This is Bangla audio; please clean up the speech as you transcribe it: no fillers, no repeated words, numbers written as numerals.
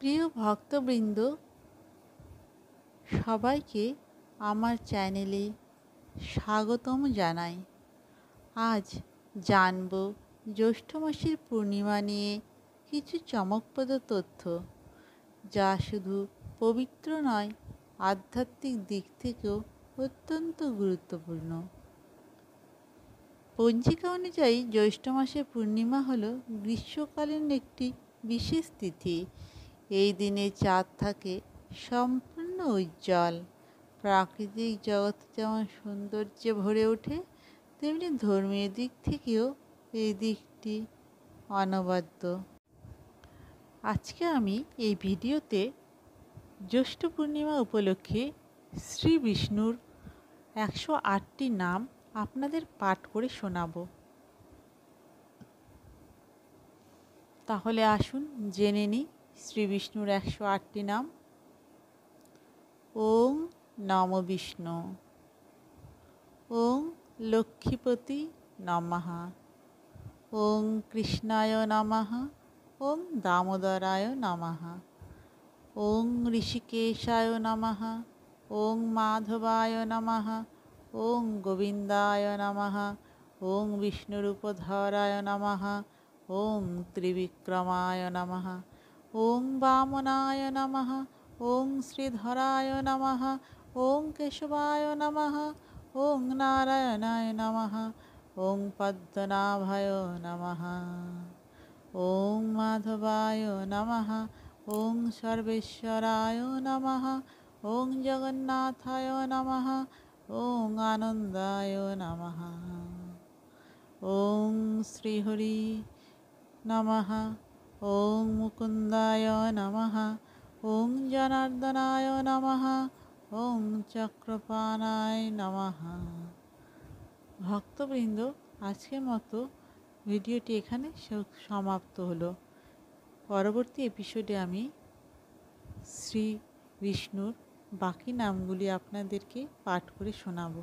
প্রিয় ভক্তবৃন্দ, সবাইকে আমার চ্যানেলে স্বাগতম জানাই। আজ জানব জ্যৈষ্ঠ মাসের পূর্ণিমা নিয়ে কিছু চমকপ্রদ তথ্য, যা শুধু পবিত্র নয়, আধ্যাত্মিক দিক থেকেও অত্যন্ত গুরুত্বপূর্ণ। পঞ্জিকা অনুযায়ী জ্যৈষ্ঠ মাসের পূর্ণিমা হল গ্রীষ্মকালীন একটি বিশেষ তিথি। এই দিনে চাঁদ থাকে সম্পূর্ণ উজ্জ্বল। প্রাকৃতিক জগৎ যেমন সৌন্দর্যে ভরে ওঠে, তেমনি ধর্মীয় দিক থেকেও এই দিকটি অনবদ্য। আজকে আমি এই ভিডিওতে জ্যৈষ্ঠ পূর্ণিমা উপলক্ষে শ্রী বিষ্ণুর 108টি নাম আপনাদের পাঠ করে শোনাব। তাহলে আসুন জেনে নিই শ্রী বিষ্ণুর 108টি নাম। ওং নম বিষ্ণু। ওং লক্ষ্মীপতি নমঃ। ওং কৃষ্ণায় নমঃ। ওং দামোদরায় নমঃ। ওং ঋষিকেশায় নমঃ। ওং মাধবায় নমঃ। ওং গোবিন্দায় নমঃ। ওং বিষ্ণুরূপধরায় নমঃ। ওং ত্রিবিক্রমায় নমঃ। ওং বামনায় নমঃ। ওং শ্রীধরায় নমঃ। ওং কেশবায় নমঃ। ওং নারায়ণায় নমঃ। ওং পদ্মনাভায় নমঃ। ওং মাধবায় নমঃ। ওং সর্বেশ্বরায় নমঃ। ওং জগন্নাথায় নমঃ। ওং আনন্দায় নমঃ। ওং শ্রীহরি নমঃ। ওং মুকুন্দায় নমঃ। ওং জনার্দনায় নমঃ। ওং চক্রপাণায় নমঃ। ভক্তবৃন্দ, আজকের মতো ভিডিওটি এখানে সমাপ্ত হলো। পরবর্তী এপিসোডে আমি শ্রী বিষ্ণুর বাকি নামগুলি আপনাদেরকে পাঠ করে শোনাবো।